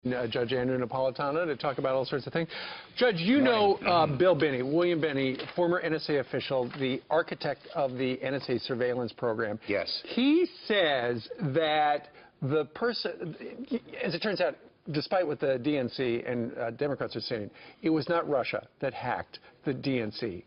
Judge Andrew Napolitano to talk about all sorts of things. Judge, you know Bill Binney, William Binney, former NSA official, the architect of the NSA surveillance program. Yes. He says that the person, as it turns out, despite what the DNC and Democrats are saying, it was not Russia that hacked the DNC.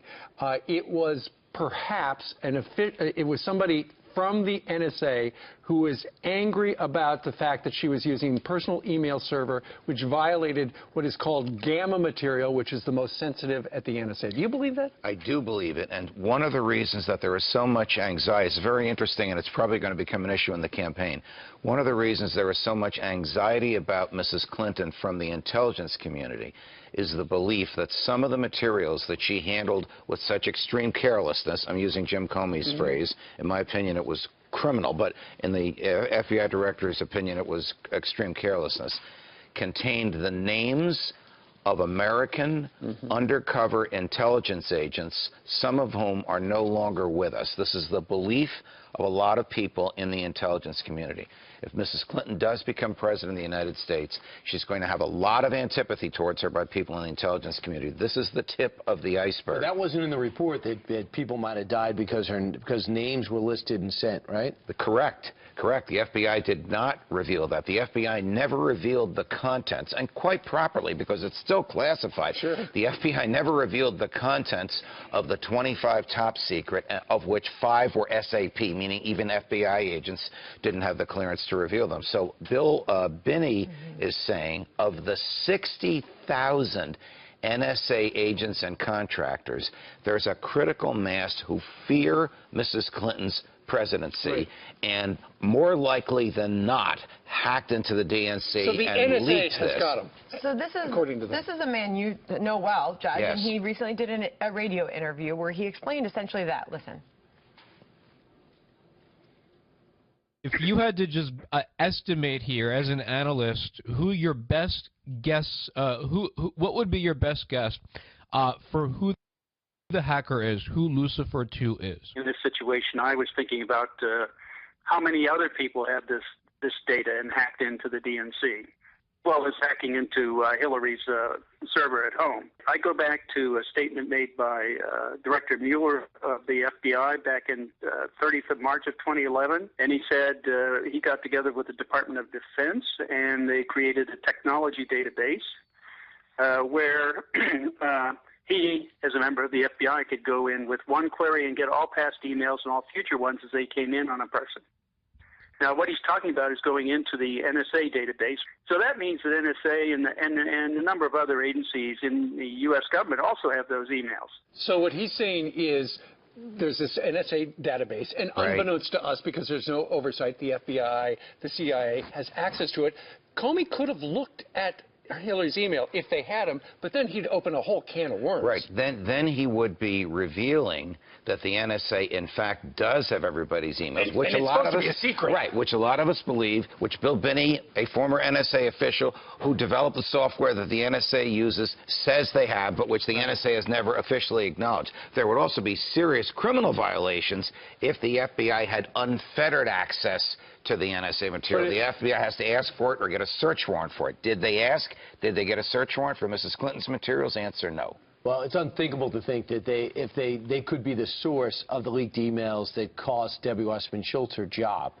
It was perhaps it was somebody from the NSA who was angry about the fact that she was using personal email server, which violated what is called gamma material, which is the most sensitive at the NSA. Do you believe that? I do believe it, and one of the reasons that there is so much anxiety, it's very interesting, and it's probably going to become an issue in the campaign. One of the reasons there is so much anxiety about Mrs. Clinton from the intelligence community is the belief that some of the materials that she handled with such extreme carelessness, I'm using Jim Comey's phrase, in my opinion it was criminal, but in the FBI director's opinion it was extreme carelessness, contained the names of American undercover intelligence agents, some of whom are no longer with us. This is the belief of a lot of people in the intelligence community. If Mrs. Clinton does become president of the United States, she's going to have a lot of antipathy towards her by people in the intelligence community. This is the tip of the iceberg. But that wasn't in the report that people might have died because names were listed and sent, right? Correct. The FBI did not reveal that. The FBI never revealed the contents, and quite properly, because it's still classified. Sure. The FBI never revealed the contents of the 25 top secret, of which 5 were SAP, meaning even FBI agents didn't have the clearance to reveal them. So Bill Binney is saying of the 60,000 NSA agents and contractors, there's a critical mass who fear Mrs. Clinton's presidency, and more likely than not hacked into the DNC so the and NSA leaked has this. got him. So this is according to this is a man you know well, Judge, Yes. and he recently did a radio interview where he explained essentially that. Listen. If you had to just estimate here as an analyst who your best guess, what would be your best guess for who the hacker is, who Lucifer 2 is? In this situation, I was thinking about how many other people had this data and hacked into the DNC. Well, as hacking into Hillary's server at home. I go back to a statement made by Director Mueller of the FBI back in 30th of March of 2011, and he said he got together with the Department of Defense and they created a technology database where he, as a member of the FBI, could go in with one query and get all past emails and all future ones as they came in on a person. Now, what he's talking about is going into the NSA database. So that means that NSA and a number of other agencies in the U.S. government also have those emails. So what he's saying is there's this NSA database, and unbeknownst to us, because there's no oversight, the FBI, the CIA has access to it. Comey could have looked at Hillary's email if they had him, but then he'd open a whole can of worms. Right. Then he would be revealing that the NSA, in fact, does have everybody's emails, which and a lot of us, be a secret. right, which a lot of us believe, which Bill Binney, a former NSA official who developed the software that the NSA uses, says they have, but which the NSA has never officially acknowledged. There would also be serious criminal violations if the FBI had unfettered access to the NSA material. The FBI has to ask for it or get a search warrant for it. Did they ask? Did they get a search warrant for Mrs. Clinton's materials? Answer, no. Well, it's unthinkable to think that if they could be the source of the leaked emails that cost Debbie Wasserman Schultz her job.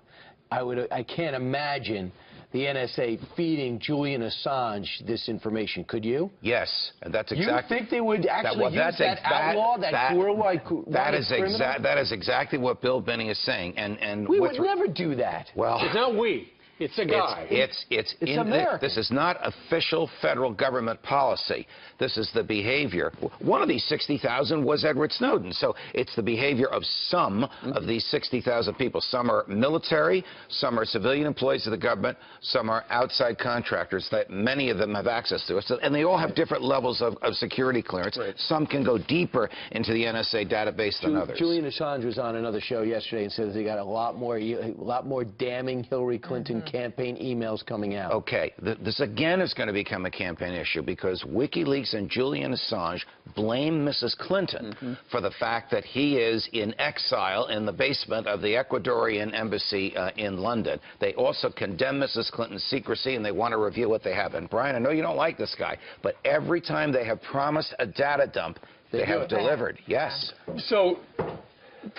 I can't imagine the NSA feeding Julian Assange this information. Could you? Yes, and that's exactly. You think they would actually use that outlaw, that cruel-like criminal? That is exactly what Bill Binney is saying, and we would never do that. Well, it's not we. It's a guy. It's America. This is not official federal government policy. This is the behavior. One of these 60,000 was Edward Snowden. So it's the behavior of some of these 60,000 people. Some are military, some are civilian employees of the government, some are outside contractors that many of them have access to. So, and they all have different levels of security clearance. Right. Some can go deeper into the NSA database than others. Julian Assange was on another show yesterday and said that he got a lot more damning Hillary Clinton campaign emails coming out. Okay, this again is going to become a campaign issue because WikiLeaks and Julian Assange blame Mrs. Clinton for the fact that he is in exile in the basement of the Ecuadorian embassy in London. They also condemn Mrs. Clinton's secrecy, and they want to reveal what they have. And Brian, I know you don't like this guy, but every time they have promised a data dump, they have delivered. Yes. So,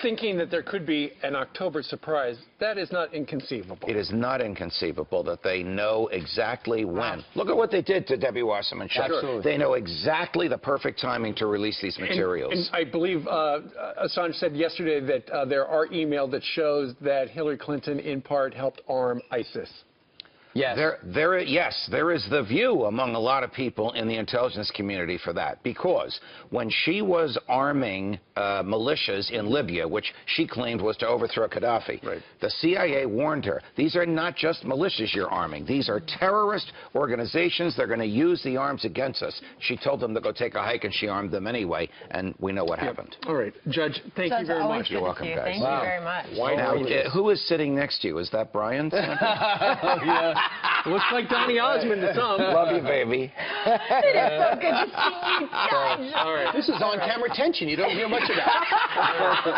thinking that there could be an October surprise, that is not inconceivable. It is not inconceivable that they know exactly when. Look at what they did to Debbie Wasserman Schultz. Absolutely. They know exactly the perfect timing to release these materials. And I believe Assange said yesterday that there are emails that shows that Hillary Clinton, in part, helped arm ISIS. Yes. There is the view among a lot of people in the intelligence community for that, because when she was arming militias in Libya, which she claimed was to overthrow Gaddafi, the CIA warned her, these are not just militias you're arming. These are terrorist organizations. They're going to use the arms against us. She told them to go take a hike, and she armed them anyway, and we know what happened. All right. Judge, thank you very much. You're welcome, guys. Thank you very much. Now, who is sitting next to you? Is that Brian? Looks like Donny Osmond to some. Love you, baby. It is so good to see you, Judge. All right. This is on-camera tension. You don't hear much about it.